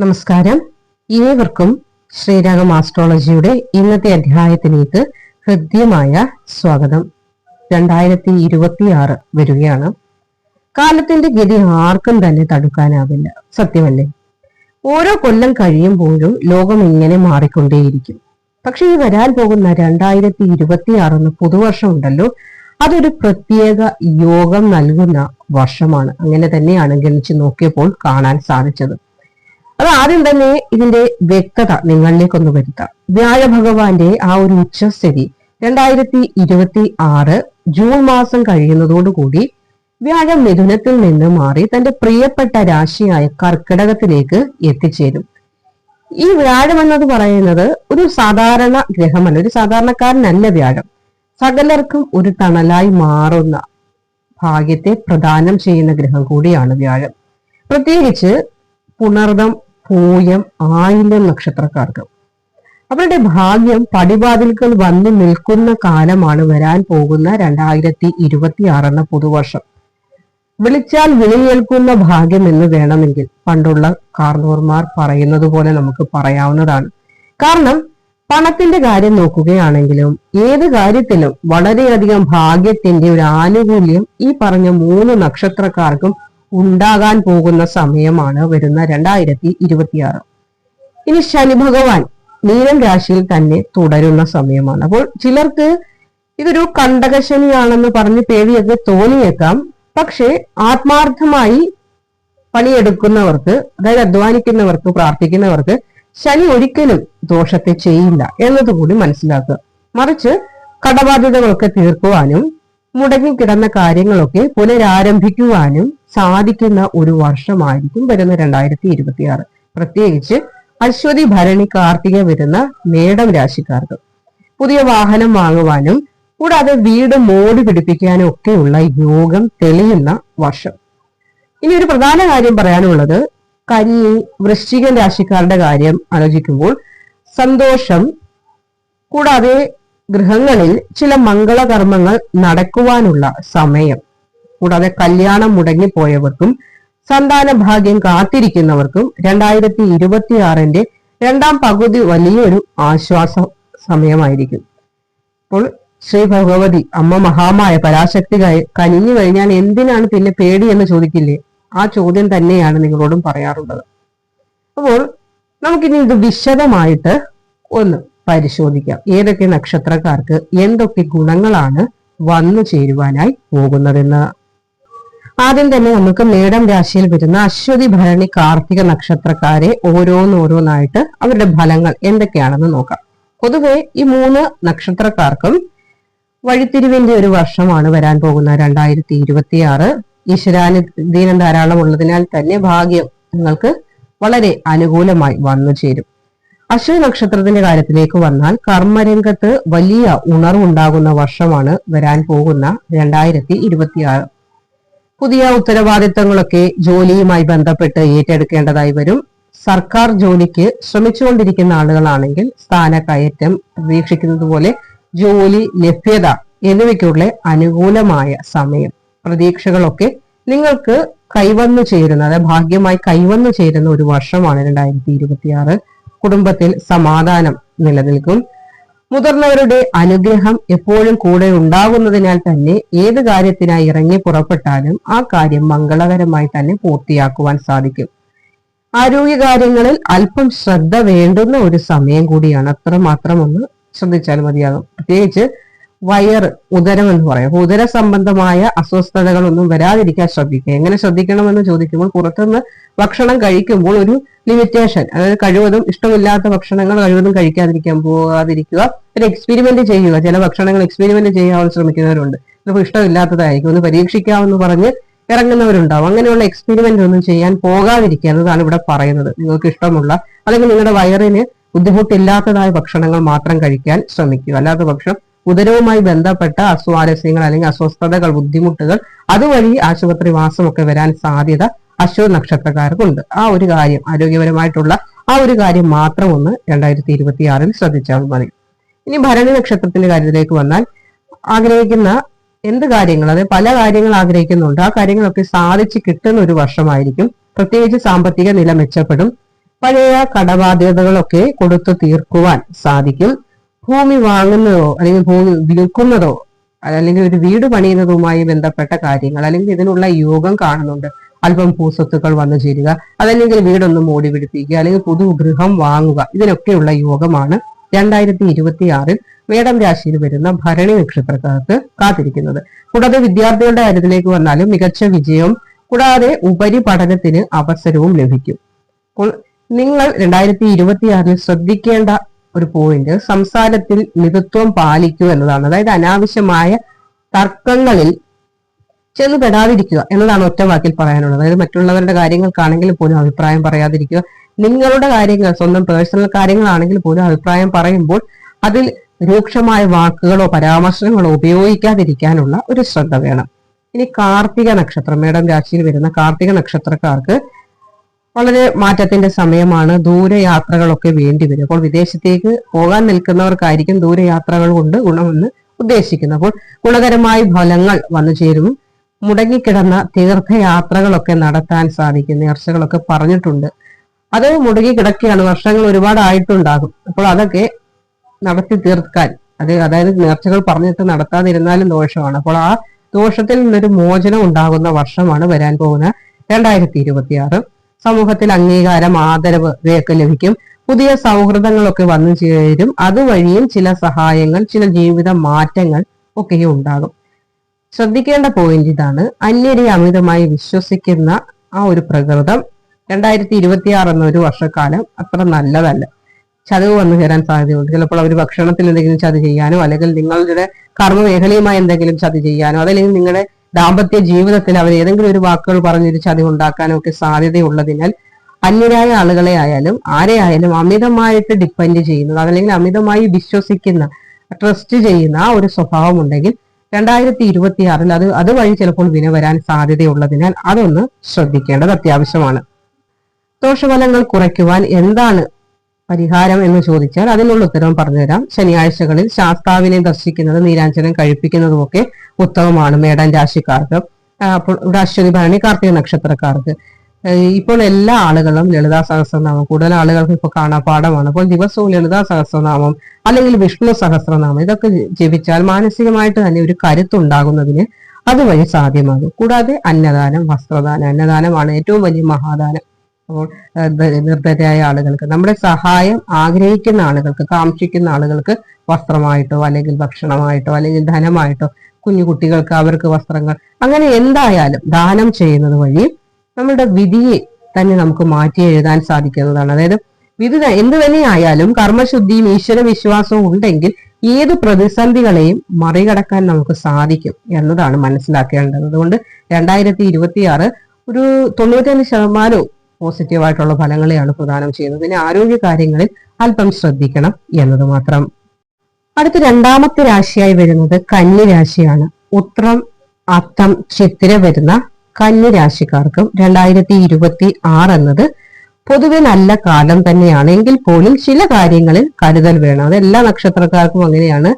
നമസ്കാരം. ഏവർക്കും ശ്രീരാഗം ആസ്ട്രോളജിയുടെ ഇന്നത്തെ അധ്യായത്തിലേക്ക് ഹൃദ്യമായ സ്വാഗതം. 2026 വരികയാണ്. കാലത്തിന്റെ ഗതി ആർക്കും തന്നെ തടുക്കാനാവില്ല, സത്യമല്ലേ? ഓരോ കൊല്ലം കഴിയുമ്പോഴും ലോകം ഇങ്ങനെ മാറിക്കൊണ്ടേയിരിക്കും. പക്ഷെ ഈ വരാൻ പോകുന്ന 2026 പുതുവർഷം ഉണ്ടല്ലോ, അതൊരു പ്രത്യേക യോഗം നൽകുന്ന വർഷമാണ്. അങ്ങനെ തന്നെയാണ് ഗണിച്ചു നോക്കിയപ്പോൾ കാണാൻ സാധിച്ചത്. അത് ആദ്യം തന്നെ ഇതിന്റെ വ്യക്തത നിങ്ങളിലേക്കൊന്ന് വരുത്താം. വ്യാഴഭഗവാന്റെ ആ ഒരു ഉച്ചസ്ഥിതി 2026 ജൂൺ മാസം കഴിയുന്നതോടുകൂടി വ്യാഴം മിഥുനത്തിൽ നിന്ന് മാറി തന്റെ പ്രിയപ്പെട്ട രാശിയായ കർക്കിടകത്തിലേക്ക് എത്തിച്ചേരും. ഈ വ്യാഴം എന്നത് പറയുന്നത് ഒരു സാധാരണ ഗ്രഹമല്ല, ഒരു സാധാരണക്കാരനല്ല വ്യാഴം. സകലർക്കും ഒരു തണലായി മാറുന്ന ഭാഗ്യത്തെ പ്രദാനം ചെയ്യുന്ന ഗ്രഹം കൂടിയാണ് വ്യാഴം. പ്രത്യേകിച്ച് പുണർദം, പൂയം, ആയില്യം നക്ഷത്രക്കാർക്ക് അവരുടെ ഭാഗ്യം പടിവാതിൽക്കൽ വന്നു നിൽക്കുന്ന കാലമാണ് വരാൻ പോകുന്ന 2026 പുതുവർഷം. വിളിച്ചാൽ വിളിയേൽക്കുന്ന ഭാഗ്യം എന്ന് വേണമെങ്കിൽ പണ്ടുള്ള കാർന്നോർമാർ പറയുന്നത് പോലെ നമുക്ക് പറയാവുന്നതാണ്. കാരണം പണത്തിന്റെ കാര്യം നോക്കുകയാണെങ്കിലും ഏത് കാര്യത്തിലും വളരെയധികം ഭാഗ്യത്തിന്റെ ഒരു ആനുകൂല്യം ഈ പറഞ്ഞ 3 നക്ഷത്രക്കാർക്കും ഉണ്ടാകാൻ പോകുന്ന സമയമാണ് വരുന്ന 2026. ഇനി ശനി ഭഗവാൻ മീനം രാശിയിൽ തന്നെ തുടരുന്ന സമയമാണ്. അപ്പോൾ ചിലർക്ക് ഇതൊരു കണ്ടകശനിയാണെന്ന് പറഞ്ഞ് പേടിയൊക്കെ തോന്നിയേക്കാം. പക്ഷേ ആത്മാർത്ഥമായി പണിയെടുക്കുന്നവർക്ക്, അതായത് അധ്വാനിക്കുന്നവർക്ക്, പ്രാർത്ഥിക്കുന്നവർക്ക് ശനി ഒരിക്കലും ദോഷത്തെ ചെയ്യില്ല എന്നതുകൂടി മനസ്സിലാക്കുക. മറിച്ച് കടബാധ്യതകളൊക്കെ തീർക്കുവാനും മുടങ്ങിക്കിടന്ന കാര്യങ്ങളൊക്കെ പുനരാരംഭിക്കുവാനും സാധിക്കുന്ന ഒരു വർഷമായിരിക്കും വരുന്ന 2026. പ്രത്യേകിച്ച് അശ്വതി, ഭരണി, കാർത്തിക വരുന്ന മേടം രാശിക്കാർക്ക് പുതിയ വാഹനം വാങ്ങുവാനും കൂടാതെ വീട് മോടി പിടിപ്പിക്കാനും ഒക്കെയുള്ള യോഗം തെളിയുന്ന വർഷം. ഇനി ഒരു പ്രധാന കാര്യം പറയാനുള്ളത്, കന്നി, വൃശ്ചികം രാശിക്കാരുടെ കാര്യം ആലോചിക്കുമ്പോൾ സന്തോഷം, കൂടാതെ ഗൃഹങ്ങളിൽ ചില മംഗളകർമ്മങ്ങൾ നടക്കുവാനുള്ള സമയം, കൂടാതെ കല്യാണം മുടങ്ങിപ്പോയവർക്കും സന്താന ഭാഗ്യം കാത്തിരിക്കുന്നവർക്കും 2026 രണ്ടാം പകുതി വലിയൊരു ആശ്വാസ സമയമായിരിക്കും. അപ്പോൾ ശ്രീ ഭഗവതി അമ്മ മഹാമായ പരാശക്തി കനിഞ്ഞു കഴിഞ്ഞാൽ എന്തിനാണ് പിന്നെ പേടി എന്ന് ചോദിക്കില്ലേ? ആ ചോദ്യം തന്നെയാണ് നിങ്ങളോടും പറയാറുള്ളത്. അപ്പോൾ നമുക്കിനി ഇത് വിശദമായിട്ട് ഒന്ന് പരിശോധിക്കാം. ഏതൊക്കെ നക്ഷത്രക്കാർക്ക് എന്തൊക്കെ ഗുണങ്ങളാണ് വന്നു ചേരുവാനായി പോകുന്നതെന്ന്. ആദ്യം തന്നെ നമുക്ക് മേടം രാശിയിൽ വരുന്ന അശ്വതി, ഭരണി, കാർത്തിക നക്ഷത്രക്കാരെ ഓരോന്നായിട്ട് അവരുടെ ഫലങ്ങൾ എന്തൊക്കെയാണെന്ന് നോക്കാം. പൊതുവെ ഈ 3 നക്ഷത്രക്കാർക്കും വഴിത്തിരിവിന്റെ ഒരു വർഷമാണ് വരാൻ പോകുന്ന 2026. ഈശ്വരാനുദീനം ധാരാളം ഉള്ളതിനാൽ തന്നെ ഭാഗ്യം നിങ്ങൾക്ക് വളരെ അനുകൂലമായി വന്നു ചേരും. അശ്വതി നക്ഷത്രത്തിന്റെ കാര്യത്തിലേക്ക് വന്നാൽ കർമ്മരംഗത്ത് വലിയ ഉണർവുണ്ടാകുന്ന വർഷമാണ് വരാൻ പോകുന്ന 2026. പുതിയ ഉത്തരവാദിത്തങ്ങളൊക്കെ ജോലിയുമായി ബന്ധപ്പെട്ട് ഏറ്റെടുക്കേണ്ടതായി വരും. സർക്കാർ ജോലിക്ക് ശ്രമിച്ചുകൊണ്ടിരിക്കുന്ന ആളുകളാണെങ്കിൽ സ്ഥാനക്കയറ്റം, പ്രതീക്ഷിക്കുന്നത് പോലെ ജോലി ലഭ്യത എന്നിവയ്ക്കുള്ള അനുകൂലമായ സമയം, പ്രതീക്ഷകളൊക്കെ നിങ്ങൾക്ക് കൈവന്നു ചേരുന്ന, അതായത് ഭാഗ്യമായി കൈവന്നു ചേരുന്ന ഒരു വർഷമാണ് 2026. കുടുംബത്തിൽ സമാധാനം നിലനിൽക്കും. മുതിർന്നവരുടെ അനുഗ്രഹം എപ്പോഴും കൂടെ ഉണ്ടാകുന്നതിനാൽ തന്നെ ഏത് കാര്യത്തിനായി ഇറങ്ങി പുറപ്പെട്ടാലും ആ കാര്യം മംഗളകരമായി തന്നെ പൂർത്തിയാക്കുവാൻ സാധിക്കും. ആരോഗ്യകാര്യങ്ങളിൽ അല്പം ശ്രദ്ധ വേണ്ടുന്ന ഒരു സമയം കൂടിയാണ്. അത്രമാത്രം ഒന്ന് ശ്രദ്ധിച്ചാൽ മതിയാകും. പ്രത്യേകിച്ച് വയറ്, ഉദരം എന്ന് പറയാം. ഉദര സംബന്ധമായ അസ്വസ്ഥതകളൊന്നും വരാതിരിക്കാൻ ശ്രദ്ധിക്കുക. എങ്ങനെ ശ്രദ്ധിക്കണമെന്ന് ചോദിക്കുമ്പോൾ പുറത്തുനിന്ന് ഭക്ഷണം കഴിക്കുമ്പോൾ ഒരു ലിമിറ്റേഷൻ, അതായത് കഴിവതും ഇഷ്ടമില്ലാത്ത ഭക്ഷണങ്ങൾ കഴിവതും പോകാതിരിക്കുക. ഒരു എക്സ്പെരിമെന്റ് ചെയ്യുക. ചില ഭക്ഷണങ്ങൾ എക്സ്പെരിമെന്റ് ചെയ്യാൻ ശ്രമിക്കുന്നവരുണ്ട്. നമുക്ക് ഇഷ്ടമില്ലാത്തതായിരിക്കും, ഒന്ന് പരീക്ഷിക്കാമെന്ന് പറഞ്ഞ് ഇറങ്ങുന്നവരുണ്ടാവും. അങ്ങനെയുള്ള എക്സ്പെരിമെന്റ് ഒന്നും ചെയ്യാൻ പോകാതിരിക്കുക എന്നതാണ് ഇവിടെ പറയുന്നത്. നിങ്ങൾക്ക് ഇഷ്ടമുള്ള അല്ലെങ്കിൽ നിങ്ങളുടെ വയറിന് ബുദ്ധിമുട്ടില്ലാത്തതായ ഭക്ഷണങ്ങൾ മാത്രം കഴിക്കാൻ ശ്രമിക്കുക. അല്ലാത്ത പക്ഷം ഉദരവുമായി ബന്ധപ്പെട്ട അസ്വാരസ്യങ്ങൾ അല്ലെങ്കിൽ അസ്വസ്ഥതകൾ, ബുദ്ധിമുട്ടുകൾ, അതുവഴി ആശുപത്രി വാസമൊക്കെ വരാൻ സാധ്യത അശ്വതി നക്ഷത്രക്കാർക്കുണ്ട്. ആ ഒരു കാര്യം, ആരോഗ്യപരമായിട്ടുള്ള ആ ഒരു കാര്യം മാത്രം ഒന്ന് 2026 ശ്രദ്ധിച്ചാൽ മതി. ഇനി ഭരണി നക്ഷത്രത്തിന്റെ കാര്യത്തിലേക്ക് വന്നാൽ ആഗ്രഹിക്കുന്ന എന്ത് കാര്യങ്ങൾ, അതായത് പല കാര്യങ്ങൾ ആഗ്രഹിക്കുന്നുണ്ട്, ആ കാര്യങ്ങളൊക്കെ സാധിച്ചു കിട്ടുന്ന ഒരു വർഷമായിരിക്കും. പ്രത്യേകിച്ച് സാമ്പത്തിക നില മെച്ചപ്പെടും. പഴയ കടബാധ്യതകളൊക്കെ കൊടുത്തു തീർക്കുവാൻ സാധിക്കും. ഭൂമി വാങ്ങുന്നതോ അല്ലെങ്കിൽ ഭൂമി വിൽക്കുന്നതോ അല്ലെങ്കിൽ ഒരു വീട് പണിയുന്നതുമായി ബന്ധപ്പെട്ട കാര്യങ്ങൾ അല്ലെങ്കിൽ ഇതിനുള്ള യോഗം കാണുന്നുണ്ട്. അല്പം ഭൂസ്വത്തുക്കൾ വന്നു ചേരുക, അതല്ലെങ്കിൽ വീടൊന്ന് മോടി പിടിപ്പിക്കുക, അല്ലെങ്കിൽ പുതു ഗൃഹം വാങ്ങുക, ഇതിനൊക്കെയുള്ള യോഗമാണ് 2026 മേടം രാശിയിൽ വരുന്ന ഭരണി നക്ഷത്രക്കാർക്ക് കാത്തിരിക്കുന്നത്. കൂടാതെ വിദ്യാർത്ഥികളുടെ കാര്യത്തിലേക്ക് വന്നാലും മികച്ച വിജയവും കൂടാതെ ഉപരിപഠനത്തിന് അവസരവും ലഭിക്കും. അപ്പോൾ നിങ്ങൾ 2026 ശ്രദ്ധിക്കേണ്ട ഒരു പോയിന്റ് സംസാരത്തിൽ മിതത്വം പാലിക്കൂ എന്നതാണ്. അതായത് അനാവശ്യമായ തർക്കങ്ങളിൽ ചെന്ന് പെടാതിരിക്കുക എന്നതാണ് ഒറ്റ വാക്കിൽ പറയാനുള്ളത്. അതായത് മറ്റുള്ളവരുടെ കാര്യങ്ങൾക്കാണെങ്കിൽ പോലും അഭിപ്രായം പറയാതിരിക്കുക. നിങ്ങളുടെ കാര്യങ്ങൾ, സ്വന്തം പേഴ്സണൽ കാര്യങ്ങളാണെങ്കിൽ പോലും അഭിപ്രായം പറയുമ്പോൾ അതിൽ രൂക്ഷമായ വാക്കുകളോ പരാമർശങ്ങളോ ഉപയോഗിക്കാതിരിക്കാനുള്ള ഒരു ശ്രദ്ധ വേണം. ഇനി കാർത്തിക നക്ഷത്രം, മേടം രാശിയിൽ വരുന്ന കാർത്തിക നക്ഷത്രക്കാർക്ക് വളരെ മാറ്റത്തിന്റെ സമയമാണ്. ദൂരയാത്രകളൊക്കെ വേണ്ടി വരും. അപ്പോൾ വിദേശത്തേക്ക് പോകാൻ നിൽക്കുന്നവർക്കായിരിക്കും ദൂരയാത്രകൾ കൊണ്ട് ഗുണമെന്ന് ഉദ്ദേശിക്കുന്നത്. അപ്പോൾ ഗുണകരമായ ഫലങ്ങൾ വന്നു ചേരും. മുടങ്ങിക്കിടന്ന തീർത്ഥയാത്രകളൊക്കെ നടത്താൻ സാധിക്കും. നേർച്ചകളൊക്കെ പറഞ്ഞിട്ടുണ്ട്, അത് മുടങ്ങി കിടക്കുകയാണ്, വർഷങ്ങൾ ഒരുപാടായിട്ടുണ്ടാകും. അപ്പോൾ അതൊക്കെ നടത്തി തീർക്കാൻ അതായത് നേർച്ചകൾ പറഞ്ഞിട്ട് നടത്താതിരുന്നാലും ദോഷമാണ്. അപ്പോൾ ആ ദോഷത്തിൽ നിന്നൊരു മോചനം ഉണ്ടാകുന്ന വർഷമാണ് വരാൻ പോകുന്ന 2026. സമൂഹത്തിൽ അംഗീകാരം, ആദരവ് ഇവയൊക്കെ ലഭിക്കും. പുതിയ സൗഹൃദങ്ങളൊക്കെ വന്നു ചേരും. അതുവഴിയും ചില സഹായങ്ങൾ, ചില ജീവിത മാറ്റങ്ങൾ ഒക്കെയും ഉണ്ടാകും. ശ്രദ്ധിക്കേണ്ട പോയിന്റ് ഇതാണ്, അന്യരെ അമിതമായി വിശ്വസിക്കുന്ന ആ ഒരു പ്രകൃതം 2026 എന്ന ഒരു വർഷക്കാലം അത്ര നല്ലതല്ല. ചതിവ് വന്നു ചേരാൻ സാധ്യതയുണ്ട്. ചിലപ്പോൾ അവർ ഭക്ഷണത്തിൽ എന്തെങ്കിലും ചതി ചെയ്യാനോ അല്ലെങ്കിൽ നിങ്ങളുടെ കർമ്മ മേഖലയുമായി എന്തെങ്കിലും ചതി ചെയ്യാനോ അതല്ലെങ്കിൽ നിങ്ങളുടെ ദാമ്പത്യ ജീവിതത്തിൽ അവർ ഏതെങ്കിലും ഒരു വാക്കുകൾ പറഞ്ഞൊരു ചതി ഉണ്ടാക്കാനോ ഒക്കെ സാധ്യതയുള്ളതിനാൽ അന്യരായ ആളുകളെ ആയാലും ആരെ ആയാലും അമിതമായിട്ട് ഡിപ്പെൻഡ് ചെയ്യുന്നത് അതല്ലെങ്കിൽ അമിതമായി വിശ്വസിക്കുന്ന, ട്രസ്റ്റ് ചെയ്യുന്ന ആ ഒരു സ്വഭാവം ഉണ്ടെങ്കിൽ 2026 അതുവഴി ചിലപ്പോൾ വിന വരാൻ സാധ്യതയുള്ളതിനാൽ അതൊന്ന് ശ്രദ്ധിക്കേണ്ടത് അത്യാവശ്യമാണ്. ദോഷഫലങ്ങൾ കുറയ്ക്കുവാൻ എന്താണ് പരിഹാരം എന്ന് ചോദിച്ചാൽ അതിനുള്ള ഉത്തരവും പറഞ്ഞുതരാം. ശനിയാഴ്ചകളിൽ ശാസ്താവിനെ ദർശിക്കുന്നത്, നീരാഞ്ജനം കഴിപ്പിക്കുന്നതും ഒക്കെ ഉത്തമമാണ് മേടൻ രാശിക്കാർക്ക്. അപ്പോൾ ഇവിടെ അശ്വതി, ഭരണി, കാർത്തിക നക്ഷത്രക്കാർക്ക് ഇപ്പോൾ എല്ലാ ആളുകളും ലളിതാ സഹസ്രനാമം, കൂടുതൽ ആളുകൾക്ക് ഇപ്പോൾ കാണാപാഠമാണ്. അപ്പോൾ ദിവസവും ലളിതാ സഹസ്രനാമം അല്ലെങ്കിൽ വിഷ്ണു സഹസ്രനാമം ഇതൊക്കെ ജപിച്ചാൽ മാനസികമായിട്ട് തന്നെ ഒരു കരുത്തുണ്ടാകുന്നതിന് അതുവഴി സാധ്യമാകും. കൂടാതെ അന്നദാനം, വസ്ത്രദാനം, അന്നദാനമാണ് ഏറ്റവും വലിയ മഹാദാനം. അപ്പോൾ നിർദ്ധരായ ആളുകൾക്ക്, നമ്മുടെ സഹായം ആഗ്രഹിക്കുന്ന ആളുകൾക്ക്, കാക്ഷിക്കുന്ന ആളുകൾക്ക് വസ്ത്രമായിട്ടോ അല്ലെങ്കിൽ ഭക്ഷണമായിട്ടോ അല്ലെങ്കിൽ ധനമായിട്ടോ, കുഞ്ഞു കുട്ടികൾക്ക് അവർക്ക് വസ്ത്രങ്ങൾ, അങ്ങനെ എന്തായാലും ദാനം ചെയ്യുന്നത് വഴി നമ്മുടെ വിധിയെ തന്നെ നമുക്ക് മാറ്റി എഴുതാൻ സാധിക്കുന്നതാണ്. അതായത് വിധി എന്ത് തന്നെയായാലും കർമ്മശുദ്ധിയും ഈശ്വര വിശ്വാസവും ഉണ്ടെങ്കിൽ ഏത് പ്രതിസന്ധികളെയും മറികടക്കാൻ നമുക്ക് സാധിക്കും എന്നതാണ് മനസ്സിലാക്കേണ്ടത്. അതുകൊണ്ട് 2026 ഒരു 95% പോസിറ്റീവായിട്ടുള്ള ഫലങ്ങളെയാണ് പ്രദാനം ചെയ്യുന്നത്. പിന്നെ ആരോഗ്യ കാര്യങ്ങളിൽ അല്പം ശ്രദ്ധിക്കണം എന്നത് മാത്രം. അടുത്ത രണ്ടാമത്തെ രാശിയായി വരുന്നത് കന്നി രാശിയാണ്. ഉത്രം, അത്തം, ചിത്തിര വരുന്ന കന്നി രാശിക്കാർക്കും 2026 എന്നത് പൊതുവെ നല്ല കാലം തന്നെയാണ്. എങ്കിൽ പോലും ചില കാര്യങ്ങളിൽ കരുതൽ വേണം. അത് എല്ലാ നക്ഷത്രക്കാർക്കും അങ്ങനെയാണ്.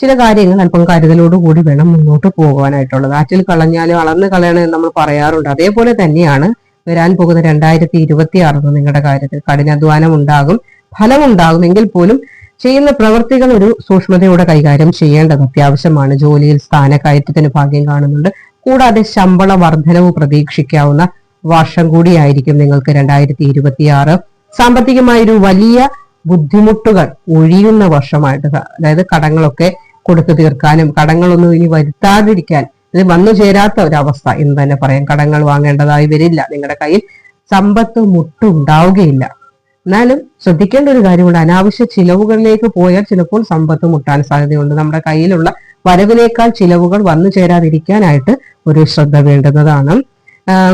ചില കാര്യങ്ങൾ അല്പം കരുതലോടുകൂടി വേണം മുന്നോട്ട് പോകുവാനായിട്ടുള്ളത്. ആറ്റിൽ കളഞ്ഞാലും അളന്ന് കളയണമെന്ന് നമ്മൾ പറയാറുണ്ട്. അതേപോലെ തന്നെയാണ് വരാൻ പോകുന്ന 2026 നിങ്ങളുടെ കാര്യത്തിൽ. കഠിനാധ്വാനം ഉണ്ടാകും, ഫലമുണ്ടാകും. എങ്കിൽ പോലും ചെയ്യുന്ന പ്രവൃത്തികൾ ഒരു സൂക്ഷ്മതയോടെ കൈകാര്യം ചെയ്യേണ്ടത് അത്യാവശ്യമാണ്. ജോലിയിൽ സ്ഥാനക്കയറ്റത്തിന് ഭാഗ്യം കാണുന്നുണ്ട്. കൂടാതെ ശമ്പള വർധനവ് പ്രതീക്ഷിക്കാവുന്ന വർഷം കൂടിയായിരിക്കും നിങ്ങൾക്ക് 2026. സാമ്പത്തികമായൊരു വലിയ ബുദ്ധിമുട്ടുകൾ ഒഴിയുന്ന വർഷമായിട്ട്, അതായത് കടങ്ങളൊക്കെ കൊടുത്തു തീർക്കാനും കടങ്ങളൊന്നും ഇനി വരുത്താതിരിക്കാൻ, ഇത് വന്നു ചേരാത്ത ഒരവസ്ഥ എന്ന് തന്നെ പറയാം. കടങ്ങൾ വാങ്ങേണ്ടതായി വരില്ല. നിങ്ങളുടെ കയ്യിൽ സമ്പത്ത് മുട്ടുണ്ടാവുകയില്ല. എന്നാലും ശ്രദ്ധിക്കേണ്ട ഒരു കാര്യമുണ്ട്, അനാവശ്യ ചിലവുകളിലേക്ക് പോയാൽ ചിലപ്പോൾ സമ്പത്ത് മുട്ടാൻ സാധ്യതയുണ്ട്. നമ്മുടെ കയ്യിലുള്ള വരവിനേക്കാൾ ചിലവുകൾ വന്നു ചേരാതിരിക്കാനായിട്ട് ഒരു ശ്രദ്ധ വേണ്ടുന്നതാണ്.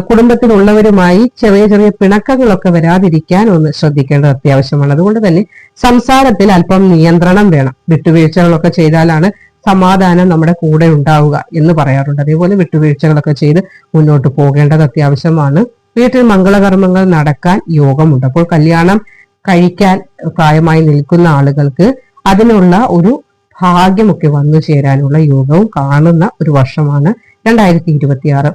കുടുംബത്തിലുള്ളവരുമായി ചെറിയ ചെറിയ പിണക്കങ്ങളൊക്കെ വരാതിരിക്കാൻ ഒന്ന് ശ്രദ്ധിക്കേണ്ടത് അത്യാവശ്യമാണ്. അതുകൊണ്ട് തന്നെ സംസാരത്തിൽ അല്പം നിയന്ത്രണം വേണം. വിട്ടുവീഴ്ചകളൊക്കെ ചെയ്താലാണ് സമാധാനം നമ്മുടെ കൂടെ ഉണ്ടാവുക എന്ന് പറയാറുണ്ട്. അതേപോലെ വിട്ടുവീഴ്ചകളൊക്കെ ചെയ്ത് മുന്നോട്ട് പോകേണ്ടത് അത്യാവശ്യമാണ്. വീട്ടിൽ മംഗളകർമ്മങ്ങൾ നടക്കാൻ യോഗമുണ്ട്. അപ്പോൾ കല്യാണം കഴിക്കാൻ പ്രായമായി നിൽക്കുന്ന ആളുകൾക്ക് അതിനുള്ള ഒരു ഭാഗ്യമൊക്കെ വന്നു ചേരാനുള്ള യോഗവും കാണുന്ന ഒരു വർഷമാണ് 2026.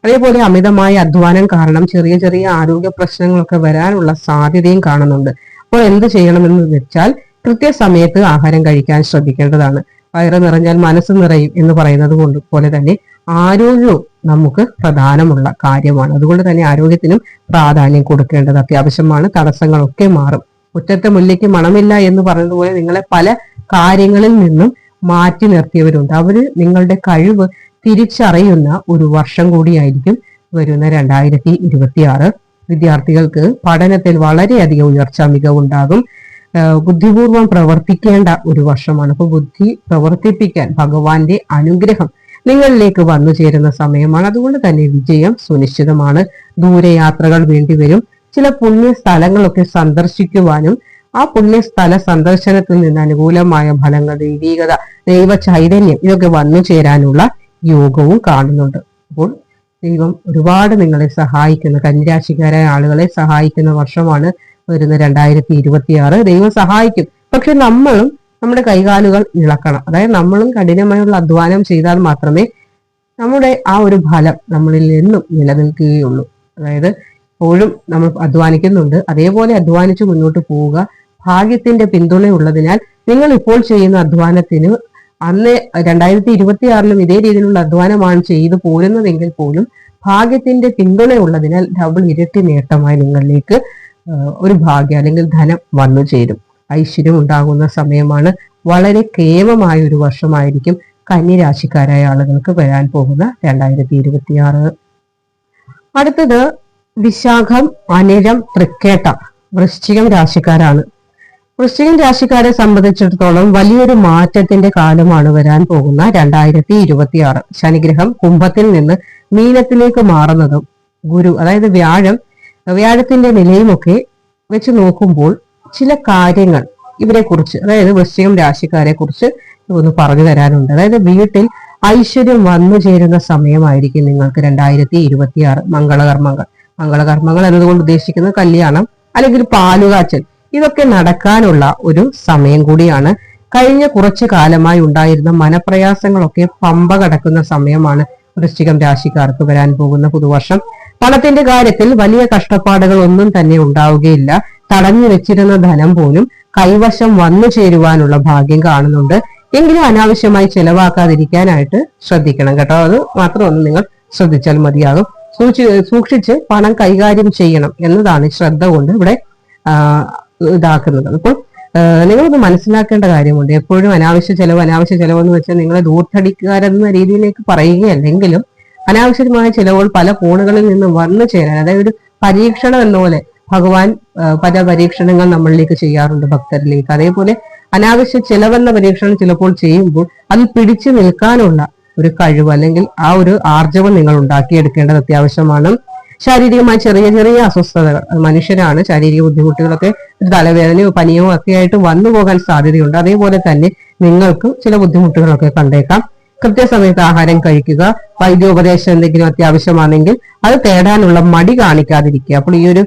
അതേപോലെ അമിതമായ അധ്വാനം കാരണം ചെറിയ ചെറിയ ആരോഗ്യ പ്രശ്നങ്ങളൊക്കെ വരാനുള്ള സാധ്യതയും കാണുന്നുണ്ട്. അപ്പോൾ എന്ത് ചെയ്യണമെന്ന് വെച്ചാൽ കൃത്യസമയത്ത് ആഹാരം കഴിക്കാൻ ശ്രദ്ധിക്കേണ്ടതാണ്. വയറ് നിറഞ്ഞാൽ മനസ്സ് നിറയും എന്ന് പറയുന്നത് പോലെ തന്നെ ആരോഗ്യവും നമുക്ക് പ്രധാനമുള്ള കാര്യമാണ്. അതുകൊണ്ട് തന്നെ ആരോഗ്യത്തിനും പ്രാധാന്യം കൊടുക്കേണ്ടത് അത്യാവശ്യമാണ്. തടസ്സങ്ങളൊക്കെ മാറും. മുറ്റത്തെ മുല്ലയ്ക്ക് മണമില്ല എന്ന് പറയുന്നതുപോലെ നിങ്ങളെ പല കാര്യങ്ങളിൽ നിന്നും മാറ്റി നിർത്തിയവരുണ്ട്. അവര് നിങ്ങളുടെ കഴിവ് തിരിച്ചറിയുന്ന ഒരു വർഷം കൂടിയായിരിക്കും വരുന്ന 2026. വിദ്യാർത്ഥികൾക്ക് പഠനത്തിൽ വളരെയധികം ഉയർച്ച മികവുണ്ടാകും. ബുദ്ധിപൂർവം പ്രവർത്തിക്കേണ്ട ഒരു വർഷമാണ്. അപ്പൊ ബുദ്ധി പ്രവർത്തിപ്പിക്കാൻ ഭഗവാന്റെ അനുഗ്രഹം നിങ്ങളിലേക്ക് വന്നു ചേരുന്ന സമയമാണ്. അതുകൊണ്ട് തന്നെ വിജയം സുനിശ്ചിതമാണ്. ദൂരയാത്രകൾ വേണ്ടിവരും. ചില പുണ്യ സ്ഥലങ്ങളൊക്കെ സന്ദർശിക്കുവാനും ആ പുണ്യസ്ഥല സന്ദർശനത്തിൽ നിന്ന് അനുകൂലമായ ഫലങ്ങൾ, ദൈവീകത, ദൈവ ചൈതന്യം ഇതൊക്കെ വന്നു ചേരാനുള്ള യോഗവും കാണുന്നുണ്ട്. അപ്പോൾ ദൈവം ഒരുപാട് നിങ്ങളെ സഹായിക്കുന്ന, കന്യരാശിക്കാരായ ആളുകളെ സഹായിക്കുന്ന വർഷമാണ് വരുന്ന 2026. ദൈവം സഹായിക്കും. പക്ഷെ നമ്മളും നമ്മുടെ കൈകാലുകൾ ഇളക്കണം. അതായത് നമ്മളും കഠിനമായുള്ള അധ്വാനം ചെയ്താൽ മാത്രമേ നമ്മുടെ ആ ഒരു ഫലം നമ്മളിൽ നിന്നും നിലനിൽക്കുകയുള്ളൂ. അതായത് എപ്പോഴും നമ്മൾ അധ്വാനിക്കുന്നുണ്ട്, അതേപോലെ അധ്വാനിച്ച് മുന്നോട്ട് പോവുക. ഭാഗ്യത്തിന്റെ പിന്തുണയുള്ളതിനാൽ നിങ്ങൾ ഇപ്പോൾ ചെയ്യുന്ന അധ്വാനത്തിന് അന്ന് 2026 ഇതേ രീതിയിലുള്ള അധ്വാനമാണ് ചെയ്തു പോരുന്നതെങ്കിൽ പോലും ഭാഗ്യത്തിന്റെ പിന്തുണയുള്ളതിനാൽ ഡബിൾ ഇരട്ടി നേട്ടമായി നിങ്ങളിലേക്ക് ഒരു ഭാഗ്യം അല്ലെങ്കിൽ ധനം വന്നു ചേരും. ഐശ്വര്യം ഉണ്ടാകുന്ന സമയമാണ്. വളരെ കേമമായ ഒരു വർഷമായിരിക്കും കന്യരാശിക്കാരായ ആളുകൾക്ക് വരാൻ പോകുന്ന 2026. അടുത്തത് വിശാഖം, അനിഴം, തൃക്കേട്ട വൃശ്ചികം രാശിക്കാരാണ്. വൃശ്ചികം രാശിക്കാരെ സംബന്ധിച്ചിടത്തോളം വലിയൊരു മാറ്റത്തിന്റെ കാലമാണ് വരാൻ പോകുന്ന 2026. ശനിഗ്രഹം കുംഭത്തിൽ നിന്ന് മീനത്തിലേക്ക് മാറുന്നതും ഗുരു അതായത് വ്യാഴത്തിന്റെ നിലയുമൊക്കെ വെച്ച് നോക്കുമ്പോൾ ചില കാര്യങ്ങൾ ഇവരെ കുറിച്ച്, അതായത് വൃശ്ചികം രാശിക്കാരെ കുറിച്ച് ഒന്ന് പറഞ്ഞു തരാനുണ്ട്. അതായത് വീട്ടിൽ ഐശ്വര്യം വന്നു ചേരുന്ന സമയമായിരിക്കും നിങ്ങൾക്ക് 2026. മംഗളകർമ്മങ്ങൾ എന്നതുകൊണ്ട് ഉദ്ദേശിക്കുന്നത് കല്യാണം അല്ലെങ്കിൽ പാലുകാച്ചൽ ഇതൊക്കെ നടക്കാനുള്ള ഒരു സമയം കൂടിയാണ്. കഴിഞ്ഞ കുറച്ചു കാലമായി ഉണ്ടായിരുന്ന മനപ്രയാസങ്ങളൊക്കെ പമ്പ കടക്കുന്ന സമയമാണ് വൃശ്ചികം രാശിക്കാർക്ക് വരാൻ പോകുന്ന പുതുവർഷം. പണത്തിന്റെ കാര്യത്തിൽ വലിയ കഷ്ടപ്പാടുകൾ ഒന്നും തന്നെ ഉണ്ടാവുകയില്ല. തടഞ്ഞു വെച്ചിരുന്ന ധനം പോലും കൈവശം വന്നു ചേരുവാനുള്ള ഭാഗ്യം കാണുന്നുണ്ട്. എങ്കിലും അനാവശ്യമായി ചെലവാക്കാതിരിക്കാനായിട്ട് ശ്രദ്ധിക്കണം കേട്ടോ. അത് മാത്രമൊന്നും നിങ്ങൾ ശ്രദ്ധിച്ചാൽ മതിയാകും. സൂക്ഷിച്ച് പണം കൈകാര്യം ചെയ്യണം എന്നതാണ് ശ്രദ്ധ കൊണ്ട് ഇവിടെ ഇതാക്കുന്നത്. അപ്പോൾ നിങ്ങളൊന്ന് മനസ്സിലാക്കേണ്ട കാര്യമുണ്ട്. എപ്പോഴും അനാവശ്യ ചെലവ് എന്ന് വെച്ചാൽ നിങ്ങളെ ദൂർത്തടിക്കാരെന്ന രീതിയിലേക്ക് പറയുകയല്ലെങ്കിലും അനാവശ്യമായ ചെലവുകൾ പല കോണുകളിൽ നിന്നും വന്നു ചേരാൻ, അതായത് ഒരു പരീക്ഷണം എന്ന പോലെ ഭഗവാൻ പല പരീക്ഷണങ്ങൾ നമ്മളിലേക്ക് ചെയ്യാറുണ്ട് ഭക്തരിലേക്ക്. അതേപോലെ അനാവശ്യ ചെലവെന്ന പരീക്ഷണം ചിലപ്പോൾ ചെയ്യുമ്പോൾ അതിൽ പിടിച്ചു നിൽക്കാനുള്ള ഒരു കഴിവ് അല്ലെങ്കിൽ ആ ഒരു ആർജവം നിങ്ങൾ ഉണ്ടാക്കിയെടുക്കേണ്ടത് അത്യാവശ്യമാണ്. ശാരീരികമായ ചെറിയ ചെറിയ അസ്വസ്ഥതകൾ, മനുഷ്യരാണ്, ശാരീരിക ബുദ്ധിമുട്ടുകളൊക്കെ തലവേദനയോ പനിയോ ഒക്കെ ആയിട്ട് വന്നു പോകാൻ സാധ്യതയുണ്ട്. അതേപോലെ തന്നെ നിങ്ങൾക്ക് ചില ബുദ്ധിമുട്ടുകളൊക്കെ കണ്ടേക്കാം. കൃത്യസമയത്ത് ആഹാരം കഴിക്കുക. വൈദ്യോപദേശം എന്തെങ്കിലും അത്യാവശ്യമാണെങ്കിൽ അത് തേടാനുള്ള മടി കാണിക്കാതിരിക്കുക. അപ്പോൾ ഈ ഒരു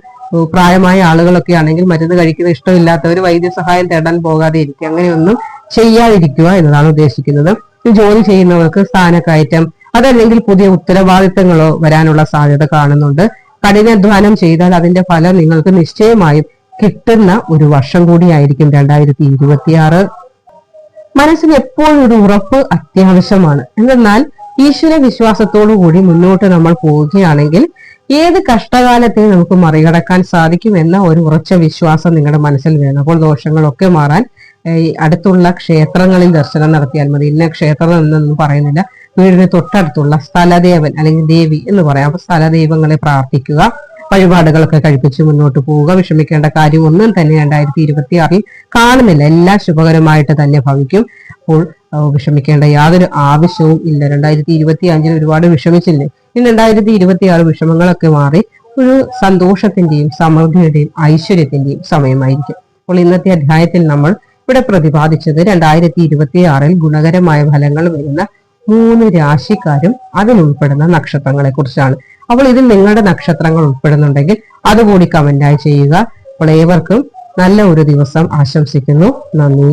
പ്രായമായ ആളുകളൊക്കെ ആണെങ്കിൽ മരുന്ന് കഴിക്കുന്നത് ഇഷ്ടമില്ലാത്തവർ വൈദ്യസഹായം തേടാൻ പോകാതെ ഇരിക്കുക. അങ്ങനെയൊന്നും ചെയ്യാതിരിക്കുക എന്നതാണ് ഉദ്ദേശിക്കുന്നത്. ജോലി ചെയ്യുന്നവർക്ക് സ്ഥാനക്കയറ്റം അതല്ലെങ്കിൽ പുതിയ ഉത്തരവാദിത്തങ്ങളോ വരാനുള്ള സാധ്യത കാണുന്നുണ്ട്. കഠിനാധ്വാനം ചെയ്താൽ അതിന്റെ ഫലം നിങ്ങൾക്ക് നിശ്ചയമായും കിട്ടുന്ന ഒരു വർഷം കൂടിയായിരിക്കും 2026. മനസ്സിന് എപ്പോഴും ഒരു ഉറപ്പ് അത്യാവശ്യമാണ്. എന്നാൽ ഈശ്വര വിശ്വാസത്തോടു കൂടി മുന്നോട്ട് നമ്മൾ പോവുകയാണെങ്കിൽ ഏത് കഷ്ടകാലത്തെ നമുക്ക് മറികടക്കാൻ സാധിക്കും എന്ന ഒരു ഉറച്ച വിശ്വാസം നിങ്ങളുടെ മനസ്സിൽ വേണം. അപ്പോൾ ദോഷങ്ങളൊക്കെ മാറാൻ അടുത്തുള്ള ക്ഷേത്രങ്ങളിൽ ദർശനം നടത്തിയാൽ മതി. ഇന്ന ക്ഷേത്രം എന്നൊന്നും പറയുന്നില്ല, വീടിന് തൊട്ടടുത്തുള്ള സ്ഥലദേവൻ അല്ലെങ്കിൽ ദേവി എന്ന് പറയാം. അപ്പൊ സ്ഥലദൈവങ്ങളെ പ്രാർത്ഥിക്കുക, വഴിപാടുകളൊക്കെ കഴിപ്പിച്ച് മുന്നോട്ട് പോവുക. വിഷമിക്കേണ്ട കാര്യം ഒന്നും തന്നെ 2026 കാണുന്നില്ല. എല്ലാം ശുഭകരമായിട്ട് തന്നെ ഭവിക്കും. അപ്പോൾ വിഷമിക്കേണ്ട യാതൊരു ആവശ്യവും ഇല്ല. 2025 ഒരുപാട് വിഷമിച്ചില്ലേ, ഇനി 2026 വിഷമങ്ങളൊക്കെ മാറി ഒരു സന്തോഷത്തിന്റെയും സമൃദ്ധിയുടെയും ഐശ്വര്യത്തിന്റെയും സമയമായിരിക്കും. അപ്പോൾ ഇന്നത്തെ അധ്യായത്തിൽ നമ്മൾ ഇവിടെ പ്രതിപാദിച്ചത് 2026 ഗുണകരമായ ഫലങ്ങൾ വരുന്ന 3 രാശിക്കാരും അതിലുൾപ്പെടുന്ന നക്ഷത്രങ്ങളെ കുറിച്ചാണ്. അപ്പോൾ ഇതിൽ നിങ്ങളുടെ നക്ഷത്രങ്ങൾ ഉൾപ്പെടുന്നുണ്ടെങ്കിൽ അതുകൂടി കമന്റായി ചെയ്യുക. അപ്പോൾ ഏവർക്കും നല്ല ഒരു ദിവസം ആശംസിക്കുന്നു. നന്ദി.